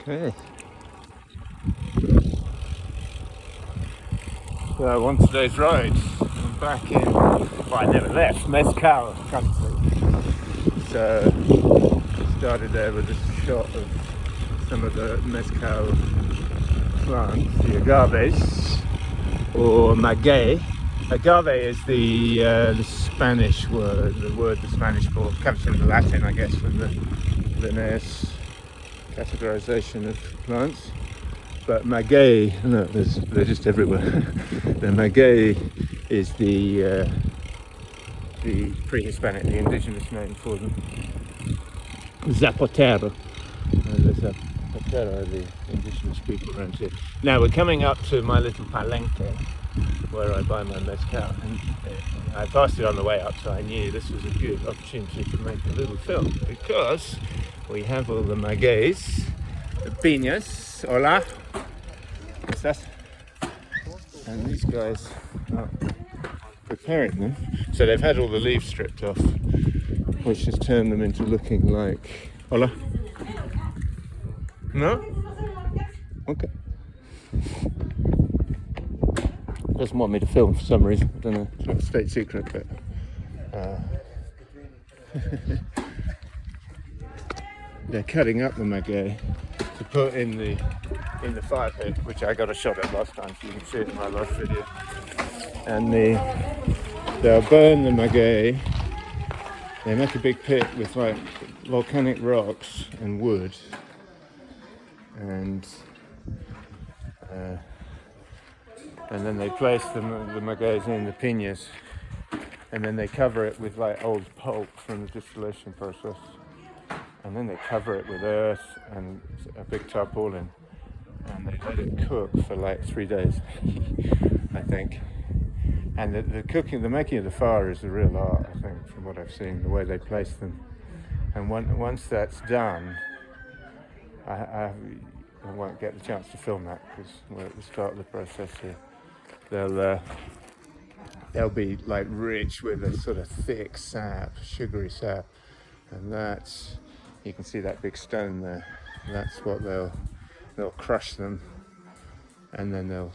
Okay. So on today's ride, I'm back in, well, I never left, mezcal country. So started there with a shot of some of the mezcal plants, the agaves, or maguey. Agave is the Spanish word, the Spanish for, comes from the Latin, I guess, from the Linnaeus categorization of plants. But maguey, no, they're just everywhere. The maguey is the pre-Hispanic, the indigenous name for them. Zapatero. The Zapatero are the indigenous people around here. Now we're coming up to my little palenque where I buy my mezcal, and I passed it on the way up, so I knew this was a good opportunity to make a little film because we have all the magueys, the piñas. Hola. What's that? And these guys are preparing them. So they've had all the leaves stripped off, which has turned them into looking like... Hola? No? Okay. Doesn't want me to film for some reason. I don't know. It's not a state secret, but... they're cutting up the maguey to put in the fire pit, which I got a shot at last time, so you can see it in my last video. And they'll burn the maguey. They make a big pit with like volcanic rocks and wood, and then they place the magueys in the piñas, and then they cover it with like old pulp from the distillation process, and then they cover it with earth and a big tarpaulin, and they let it cook for like 3 days, I think. And the making of the fire is the real art, I think, from what I've seen, the way they place them. And once that's done, I won't get the chance to film that because we're at the start of the process here. They'll be like rich with a sort of thick sap, sugary sap, and that's, you can see that big stone there. That's what they'll crush them, and then they'll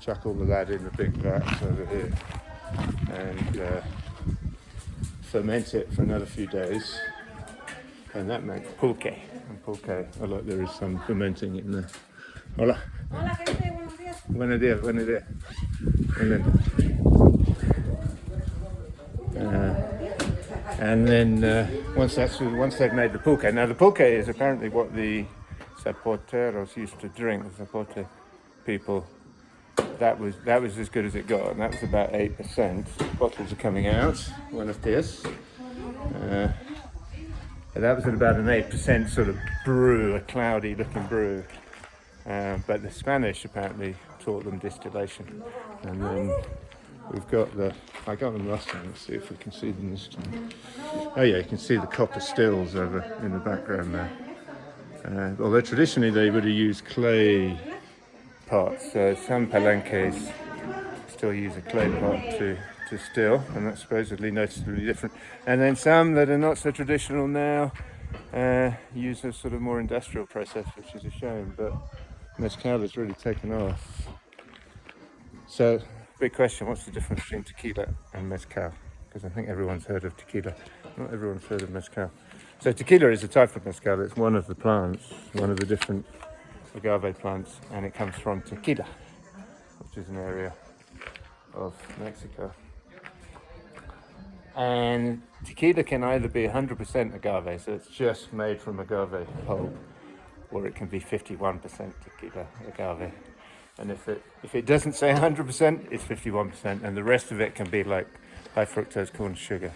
chuck all of that in the big vats over here and ferment it for another few days, and that makes pulque. And pulque, oh look, there is some fermenting in there. Hola. Hola, gente, buenos días. Buenos días, buenos días. And then once they've made the pulque, now the pulque is apparently what the zapateros used to drink, the zapote people. That was as good as it got, and that was about 8%. Bottles are coming out. Buenos dias. That was at about an 8% sort of brew, a cloudy looking brew. But the Spanish apparently taught them distillation. And then we've got I got them last time, let's see if we can see them this time. Oh yeah, you can see the copper stills over in the background there. Although traditionally they would have used clay pots. Some palenques still use a clay pot to still, and that's supposedly noticeably different. And then some that are not so traditional now use a sort of more industrial process, which is a shame, but mezcal has really taken off. So, big question, what's the difference between tequila and mezcal? Because I think everyone's heard of tequila. Not everyone's heard of mezcal. So tequila is a type of mezcal. It's one of the plants, one of the different agave plants, and it comes from Tequila, which is an area of Mexico. And tequila can either be 100% agave, so it's just made from agave pulp, or it can be 51% tequila agave. And if it doesn't say 100%, it's 51%, and the rest of it can be like high fructose corn sugar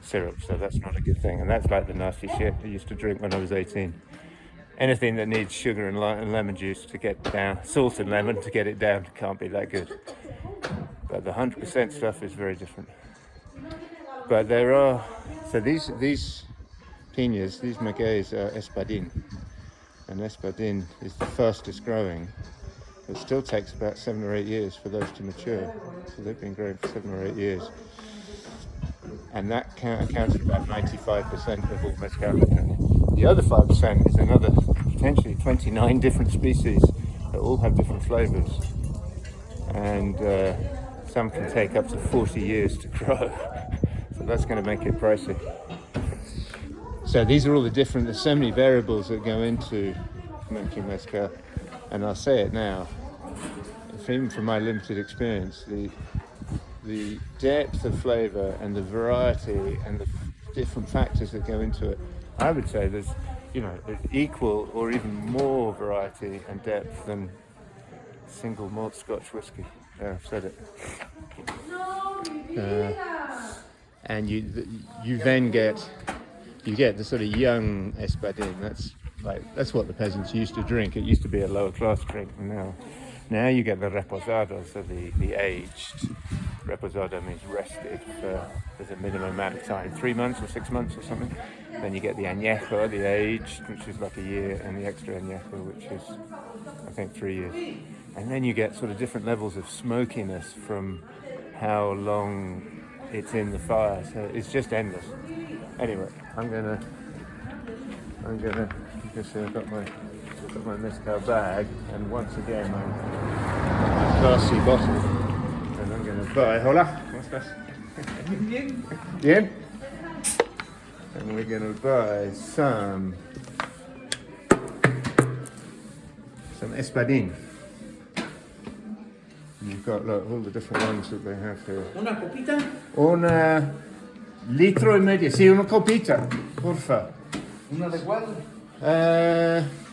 syrup, so that's not a good thing. And that's like the nasty shit I used to drink when I was 18. Anything that needs sugar and lemon juice to get down, salt and lemon to get it down, can't be that good. But the 100% stuff is very different. But there are, so these piñas, these magueys are espadín. And espadín is the fastest growing. It still takes about 7 or 8 years for those to mature. So they've been growing for 7 or 8 years. And that accounts for about 95% of all mezcal. The other 5% is another potentially 29 different species that all have different flavors, and some can take up to 40 years to grow. So that's going to make it pricey. So these are all there's so many variables that go into making mezcal, and I'll say it now, even from my limited experience, the depth of flavor and the variety and the different factors that go into it, I would say there's equal or even more variety and depth than single malt Scotch whiskey. There, I've said it. And you then get the sort of young espadin. That's what the peasants used to drink. It used to be a lower class drink, and now you get the reposado, so the aged. Reposado means rested there's a minimum amount of time, 3 months or 6 months or something. Then you get the añejo, the aged, which is like a year, and the extra añejo, which is I think 3 years. And then you get sort of different levels of smokiness from how long it's in the fire. So it's just endless. Anyway, I'm gonna. You can see I've got my mezcal bag, and once again my classy bottle. And I'm gonna buy. Hola, ¿cómo estás? Bien. Bien. And we're gonna buy some espadin. You've got all the different ones that they have here. ¿Una copita? Una litro y medio. Sí, una copita, porfa. ¿Una de cuál?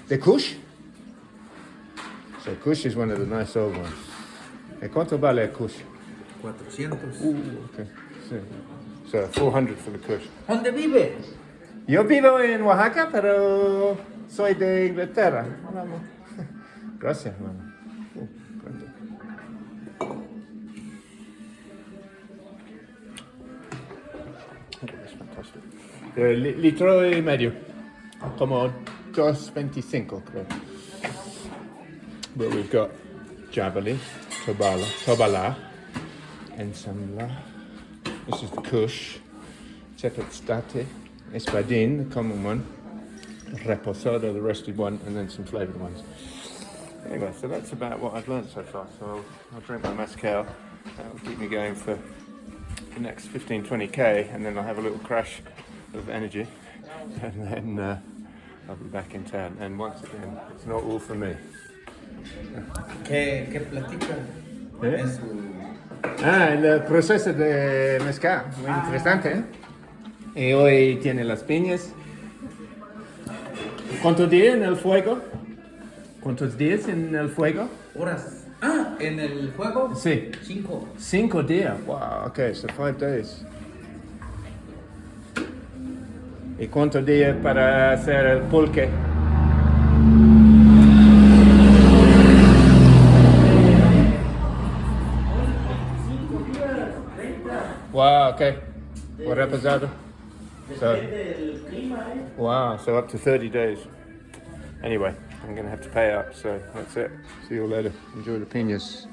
The Kush. So Kush is one of the nice old ones. ¿Y cuánto vale el Kush? 400. Okay. Sí. So 400 for the Kush. ¿Dónde vive? Yo vivo en Oaxaca, pero soy de Inglaterra. Vamos. Gracias, hermano. Cuánto. That's fantastic. Litro y medio. Como 2.25, creo. But we've got Jabali, Tobala, Ensamla. This is the Kush, Tepetstate, Espadin, the common one, Reposado, the rested one, and then some flavoured ones. Anyway, so that's about what I've learned so far. So I'll drink my mezcal. That'll keep me going for the next 15-20k, and then I'll have a little crash of energy, and then I'll be back in town. And once again, it's not all for me. ¿Qué platica? Es El proceso de mezcal, muy interesante. Y hoy tiene las piñas. ¿Cuántos días en el fuego? ¿Cuántos días en el fuego? horas. ¿En el juego? Sí. 5. 5 días. Wow, okay, so 5 days. ¿Y cuántos días para hacer el pulque? Wow, okay. What reposado? So, wow, so up to 30 days. Anyway, I'm going to have to pay up, so that's it. See you later. Enjoy the piñas.